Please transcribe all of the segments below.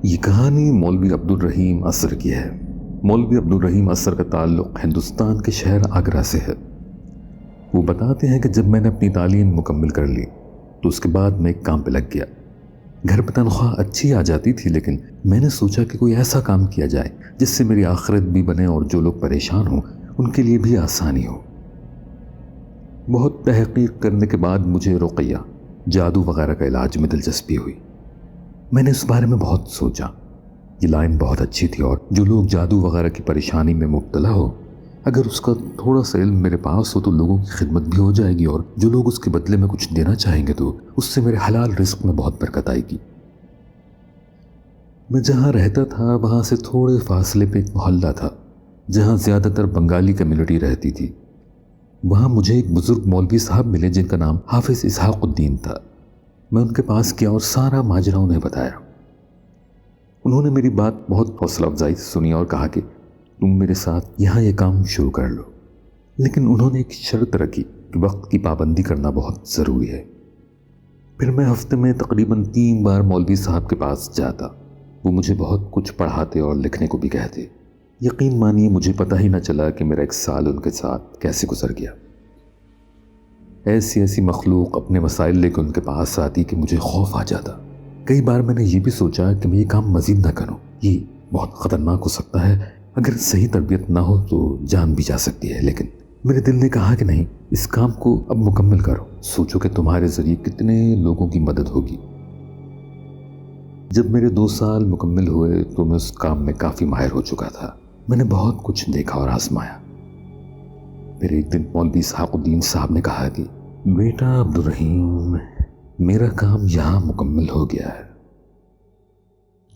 یہ کہانی مولوی عبدالرحیم اثر کی ہے۔ مولوی عبدالرحیم اثر کا تعلق ہندوستان کے شہر آگرہ سے ہے۔ وہ بتاتے ہیں کہ جب میں نے اپنی تعلیم مکمل کر لی تو اس کے بعد میں ایک کام پہ لگ گیا۔ گھر پہ تنخواہ اچھی آ جاتی تھی، لیکن میں نے سوچا کہ کوئی ایسا کام کیا جائے جس سے میری آخرت بھی بنے اور جو لوگ پریشان ہوں ان کے لیے بھی آسانی ہو۔ بہت تحقیق کرنے کے بعد مجھے رقیہ، جادو وغیرہ کا علاج میں دلچسپی ہوئی۔ میں نے اس بارے میں بہت سوچا۔ یہ لائن بہت اچھی تھی اور جو لوگ جادو وغیرہ کی پریشانی میں مبتلا ہو، اگر اس کا تھوڑا سا علم میرے پاس ہو تو لوگوں کی خدمت بھی ہو جائے گی، اور جو لوگ اس کے بدلے میں کچھ دینا چاہیں گے تو اس سے میرے حلال رزق میں بہت برکت آئے گی۔ میں جہاں رہتا تھا وہاں سے تھوڑے فاصلے پہ ایک محلہ تھا جہاں زیادہ تر بنگالی کمیونٹی رہتی تھی۔ وہاں مجھے ایک بزرگ مولوی صاحب ملے جن کا نام حافظ اسحاق الدین تھا۔ میں ان کے پاس گیا اور سارا ماجرا انہیں بتایا۔ انہوں نے میری بات بہت حوصلہ افزائی سے سنی اور کہا کہ تم میرے ساتھ یہاں یہ کام شروع کر لو، لیکن انہوں نے ایک شرط رکھی کہ وقت کی پابندی کرنا بہت ضروری ہے۔ پھر میں ہفتے میں تقریباً 3 بار مولوی صاحب کے پاس جاتا۔ وہ مجھے بہت کچھ پڑھاتے اور لکھنے کو بھی کہتے۔ یقین مانیے مجھے پتہ ہی نہ چلا کہ میرا 1 سال ان کے ساتھ کیسے گزر گیا۔ ایسی مخلوق اپنے مسائل لے کے ان کے پاس آتی کہ مجھے خوف آ جاتا۔ کئی بار میں نے یہ بھی سوچا کہ میں یہ کام مزید نہ کروں، یہ بہت خطرناک ہو سکتا ہے، اگر صحیح تربیت نہ ہو تو جان بھی جا سکتی ہے، لیکن میرے دل نے کہا کہ نہیں، اس کام کو اب مکمل کرو، سوچو کہ تمہارے ذریعے کتنے لوگوں کی مدد ہوگی۔ جب میرے 2 سال مکمل ہوئے تو میں اس کام میں کافی ماہر ہو چکا تھا۔ میں نے بہت کچھ دیکھا اور آزمایا۔ پھر ایک دن مولوی اسحاق الدین صاحب نے کہا کہ بیٹا عبدالرحیم، میرا کام یہاں مکمل ہو گیا ہے۔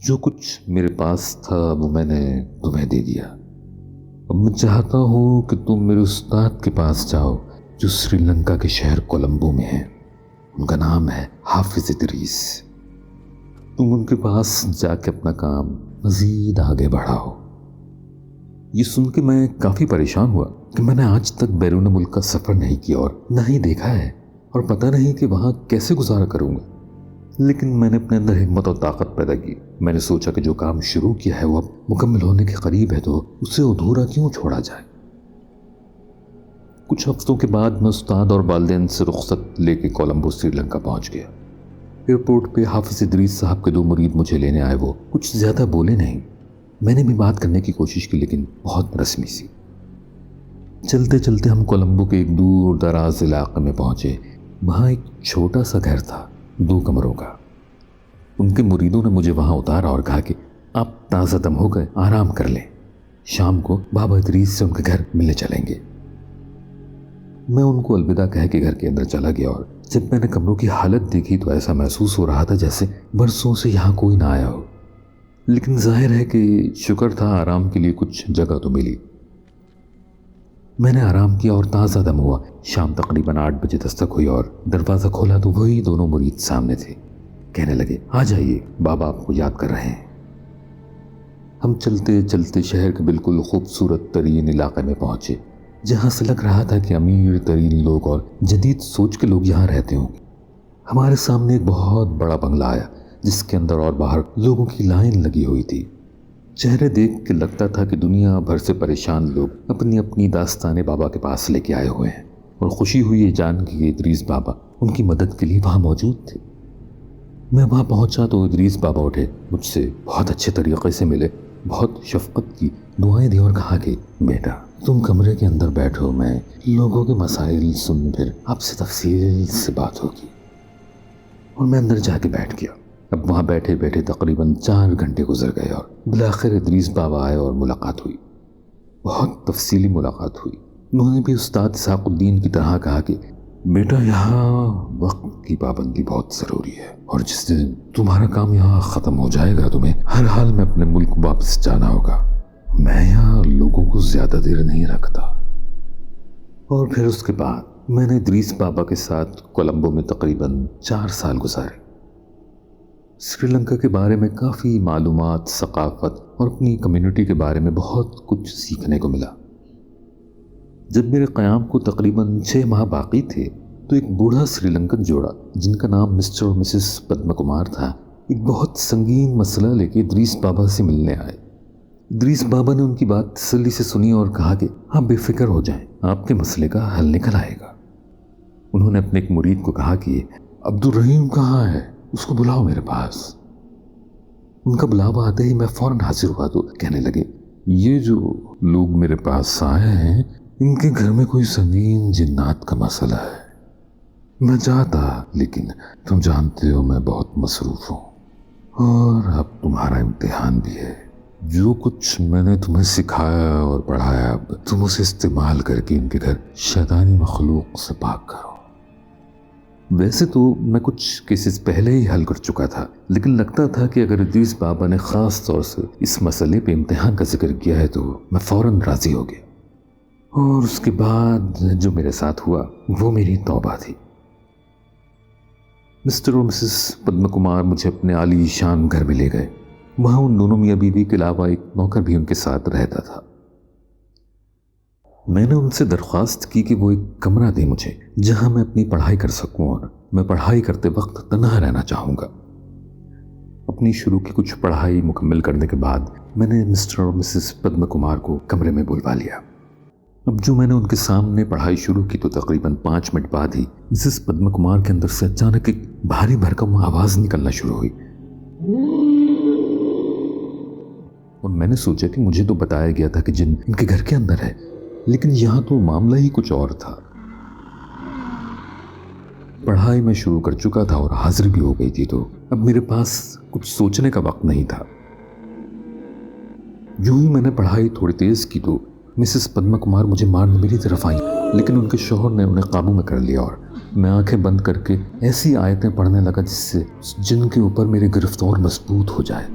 جو کچھ میرے پاس تھا وہ میں نے تمہیں دے دیا۔ اب میں چاہتا ہوں کہ تم میرے استاد کے پاس جاؤ جو سری لنکا کے شہر کولمبو میں ہیں۔ ان کا نام ہے حافظ ادریس۔ تم ان کے پاس جا کے اپنا کام مزید آگے بڑھاؤ۔ یہ سن کے میں کافی پریشان ہوا کہ میں نے آج تک بیرون ملک کا سفر نہیں کیا اور نہ ہی دیکھا ہے، اور پتہ نہیں کہ وہاں کیسے گزارا کروں گا۔ لیکن میں نے اپنے اندر ہمت اور طاقت پیدا کی۔ میں نے سوچا کہ جو کام شروع کیا ہے وہ اب مکمل ہونے کے قریب ہے تو اسے ادھورا کیوں چھوڑا جائے۔ کچھ ہفتوں کے بعد میں استاد اور والدین سے رخصت لے کے کولمبو سری لنکا پہنچ گیا۔ ایئرپورٹ پہ حافظ ادریس صاحب کے 2 مرید مجھے لینے آئے۔ وہ کچھ زیادہ بولے نہیں۔ میں نے بھی بات کرنے کی کوشش کی لیکن بہت رسمی سی۔ چلتے چلتے ہم کولمبو کے ایک دور دراز علاقے میں پہنچے۔ وہاں ایک چھوٹا سا گھر تھا، 2 کمروں کا۔ ان کے مریدوں نے مجھے وہاں اتارا اور کہا کہ آپ تازہ دم ہو گئے، آرام کر لیں، شام کو بابا ادریس سے ان کے گھر ملنے چلیں گے۔ میں ان کو الوداع کہہ کے گھر کے اندر چلا گیا، اور جب میں نے کمروں کی حالت دیکھی تو ایسا محسوس ہو رہا تھا جیسے برسوں سے یہاں کوئی نہ آیا ہو، لیکن ظاہر ہے کہ شکر تھا آرام کے لیے کچھ جگہ تو ملی۔ میں نے آرام کیا اور تازہ دم ہوا۔ شام تقریباً 8 بجے دستک ہوئی اور دروازہ کھولا تو وہی 2 مرید سامنے تھے۔ کہنے لگے آ جائیے، بابا آپ کو یاد کر رہے ہیں۔ ہم چلتے چلتے شہر کے بالکل خوبصورت ترین علاقے میں پہنچے، جہاں سے لگ رہا تھا کہ امیر ترین لوگ اور جدید سوچ کے لوگ یہاں رہتے ہوں گے۔ ہمارے سامنے ایک بہت بڑا بنگلہ آیا جس کے اندر اور باہر لوگوں کی لائن لگی ہوئی تھی۔ چہرے دیکھ کے لگتا تھا کہ دنیا بھر سے پریشان لوگ اپنی اپنی داستانیں بابا کے پاس لے کے آئے ہوئے ہیں، اور خوشی ہوئی یہ جان کہ ادریس بابا ان کی مدد کے لیے وہاں موجود تھے۔ میں وہاں پہنچا تو ادریس بابا اٹھے، مجھ سے بہت اچھے طریقے سے ملے، بہت شفقت کی، دعائیں دی اور کہا کہ بیٹا تم کمرے کے اندر بیٹھو، میں لوگوں کے مسائل سن پھر آپ سے تفصیل سے بات ہوگی۔ اور میں اندر جا کے بیٹھ گیا۔ اب وہاں بیٹھے بیٹھے تقریباً 4 گھنٹے گزر گئے اور بالآخر ادریس بابا آئے اور ملاقات ہوئی۔ بہت تفصیلی ملاقات ہوئی۔ انہوں نے بھی استاد اسحاق الدین کی طرح کہا کہ بیٹا یہاں وقت کی پابندی بہت ضروری ہے، اور جس دن تمہارا کام یہاں ختم ہو جائے گا تمہیں ہر حال میں اپنے ملک واپس جانا ہوگا۔ میں یہاں لوگوں کو زیادہ دیر نہیں رکھتا۔ اور پھر اس کے بعد میں نے ادریس بابا کے ساتھ کولمبو میں تقریباً 4 سال گزارے۔ سری لنکا کے بارے میں کافی معلومات، ثقافت اور اپنی کمیونٹی کے بارے میں بہت کچھ سیکھنے کو ملا۔ جب میرے قیام کو تقریباً 6 ماہ باقی تھے تو ایک بوڑھا سری لنکن جوڑا جن کا نام مسٹر اور مسز پدم کمار تھا، ایک بہت سنگین مسئلہ لے کے ادریس بابا سے ملنے آئے۔ ادریس بابا نے ان کی بات تسلی سے سنی اور کہا کہ آپ بے فکر ہو جائیں، آپ کے مسئلے کا حل نکل آئے گا۔ انہوں نے اپنے ایک مرید کو کہا کہ عبدالرحیم کہاں ہے، اس کو بلاؤ میرے پاس۔ ان کا بلاوا آتے ہی میں فوراً حاضر ہوا تو کہنے لگے، یہ جو لوگ میرے پاس آئے ہیں ان کے گھر میں کوئی سنگین جنات کا مسئلہ ہے۔ میں چاہتا، لیکن تم جانتے ہو میں بہت مصروف ہوں اور اب تمہارا امتحان بھی ہے۔ جو کچھ میں نے تمہیں سکھایا اور پڑھایا اب تم اسے استعمال کر کے ان کے گھر شیطانی مخلوق سے پاک کرو۔ ویسے تو میں کچھ کیسز پہلے ہی حل کر چکا تھا، لیکن لگتا تھا کہ اگر ادریس بابا نے خاص طور سے اس مسئلے پہ امتحان کا ذکر کیا ہے تو میں فوراً راضی ہو گیا۔ اور اس کے بعد جو میرے ساتھ ہوا وہ میری توبہ تھی۔ مسٹر اور مسز پدم کمار مجھے اپنے عالی شان گھر میں لے گئے۔ وہاں ان دونوں میاں بیوی کے علاوہ ایک نوکر بھی ان کے ساتھ رہتا تھا۔ میں نے ان سے درخواست کی کہ وہ ایک کمرہ دیں مجھے جہاں میں اپنی پڑھائی کر سکوں، اور میں پڑھائی کرتے وقت تنہا رہنا چاہوں گا۔ اپنی شروع کی کچھ پڑھائی مکمل کرنے کے بعد میں نے مسٹر اور مسز پدم کمار کو کمرے میں بلوا لیا۔ اب جو میں نے ان کے سامنے پڑھائی شروع کی تو تقریباً 5 منٹ بعد ہی مسز پدم کمار کے اندر سے اچانک ایک بھاری بھرکم آواز نکلنا شروع ہوئی، اور میں نے سوچا کہ مجھے تو بتایا گیا تھا کہ جن ان کے گھر کے اندر ہے، لیکن یہاں تو معاملہ ہی کچھ اور تھا۔ پڑھائی میں شروع کر چکا تھا اور حاضر بھی ہو گئی تھی، تو اب میرے پاس کچھ سوچنے کا وقت نہیں تھا۔ جو ہی میں نے پڑھائی تھوڑی تیز کی تو مسز پدم کمار مجھے مارنے میری طرف آئیں، لیکن ان کے شوہر نے انہیں قابو میں کر لیا اور میں آنکھیں بند کر کے ایسی آیتیں پڑھنے لگا جس سے جن کے اوپر میری گرفت اور مضبوط ہو جائے۔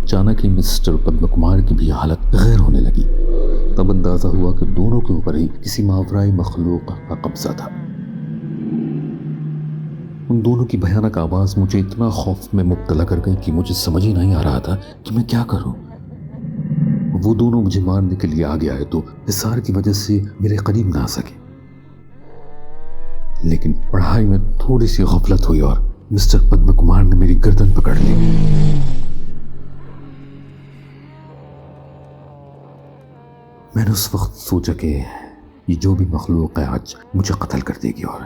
اچانک ہی مسٹر پدم کمار کی بھی حالت غیر ہونے لگی۔ تب اندازہ ہوا کہ دونوں کے اوپر ہی کسی ماورائی مخلوق کا قبضہ تھا۔ ان دونوں کی بھیانک آواز مجھے اتنا خوف میں مبتلا کر گئی کہ مجھے سمجھ ہی نہیں آ رہا تھا کہ میں کیا کروں۔ وہ دونوں مجھے مارنے کے لیے آگے آئے تو حصار کی وجہ سے میرے قریب نہ آ سکے، لیکن پڑھائی میں تھوڑی سی غفلت ہوئی اور مسٹر پدم کمار نے میری گردن پکڑ لی۔ میں نے اس وقت سوچا کہ یہ جو بھی مخلوق ہے آج مجھے قتل کر دے گی، اور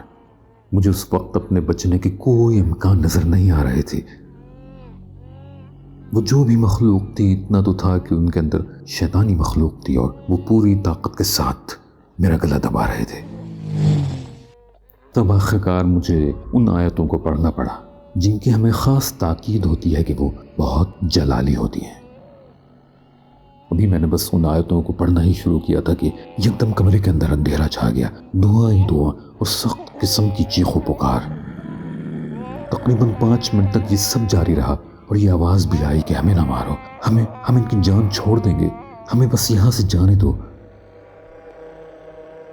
مجھے اس وقت اپنے بچنے کے کوئی امکان نظر نہیں آ رہے تھے۔ وہ جو بھی مخلوق تھی اتنا تو تھا کہ ان کے اندر شیطانی مخلوق تھی اور وہ پوری طاقت کے ساتھ میرا گلا دبا رہے تھے۔ تب آخرکار مجھے ان آیتوں کو پڑھنا پڑا جن کی ہمیں خاص تاکید ہوتی ہے کہ وہ بہت جلالی ہوتی ہیں۔ ابھی میں نے بس ان آیتوں کو پڑھنا ہی شروع کیا تھا کہ یکدم کمرے کے اندر اندھیرا چھا گیا، دھواں ہی دھواں اور سخت قسم کی چیخ و پکار۔ تقریباً 5 منٹ تک یہ سب جاری رہا اور یہ آواز بھی آئی کہ ہمیں نہ مارو، ہم ان کی جان چھوڑ دیں گے، ہمیں بس یہاں سے جانے دو۔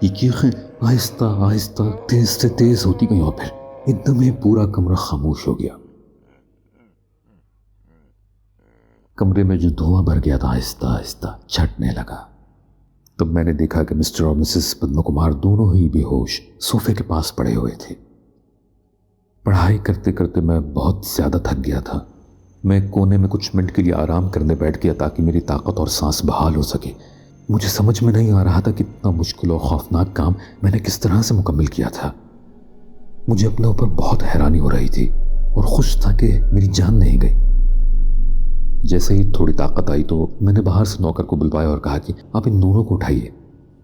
یہ چیخیں آہستہ آہستہ تیز سے تیز ہوتی گئیں اور پھر ایک دم ہی پورا کمرہ خاموش ہو گیا۔ کمرے میں جو دھواں بھر گیا تھا آہستہ آہستہ چھٹنے لگا۔ تب میں نے دیکھا کہ مسٹر اور مسز پدم کمار دونوں ہی بے ہوش صوفے کے پاس پڑے ہوئے تھے۔ پڑھائی کرتے کرتے میں بہت زیادہ تھک گیا تھا۔ میں کونے میں کچھ منٹ کے لیے آرام کرنے بیٹھ گیا تاکہ میری طاقت اور سانس بحال ہو سکے۔ مجھے سمجھ میں نہیں آ رہا تھا کہ اتنا مشکل اور خوفناک کام میں نے کس طرح سے مکمل کیا تھا۔ مجھے اپنے اوپر بہت حیرانی ہو رہی تھی اور خوش تھا کہ میری جان نہیں گئی۔ جیسے ہی تھوڑی طاقت آئی تو میں نے باہر سے نوکر کو بلوایا اور کہا کہ آپ ان دونوں کو اٹھائیے۔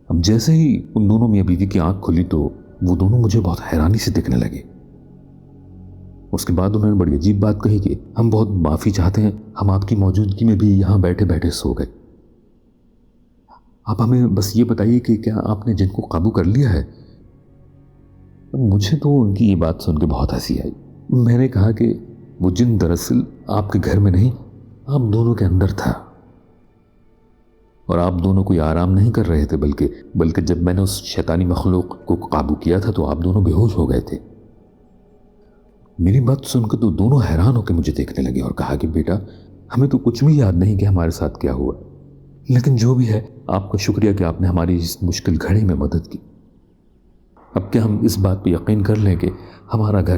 اب جیسے ہی ان دونوں میاں بیوی کی آنکھ کھلی تو وہ دونوں مجھے بہت حیرانی سے دیکھنے لگے۔ اس کے بعد انہوں نے بڑی عجیب بات کہی کہ ہم بہت معافی چاہتے ہیں، ہم آپ کی موجودگی میں بھی یہاں بیٹھے بیٹھے سو گئے۔ آپ ہمیں بس یہ بتائیے کہ کیا آپ نے جن کو قابو کر لیا ہے؟ مجھے تو ان کی یہ بات سن کے بہت ہنسی آئی۔ میں نے کہا کہ وہ جن دراصل آپ کے گھر میں نہیں، آپ دونوں کے اندر تھا، اور آپ دونوں کوئی آرام نہیں کر رہے تھے بلکہ جب میں نے اس شیطانی مخلوق کو قابو کیا تھا تو آپ دونوں بے ہوش ہو گئے تھے۔ میری بات سن کے تو دونوں حیران ہو کے مجھے دیکھنے لگے اور کہا کہ بیٹا ہمیں تو کچھ بھی یاد نہیں کہ ہمارے ساتھ کیا ہوا، لیکن جو بھی ہے آپ کا شکریہ کہ آپ نے ہماری اس مشکل گھڑی میں مدد کی۔ اب کیا ہم اس بات پہ یقین کر لیں کہ ہمارا گھر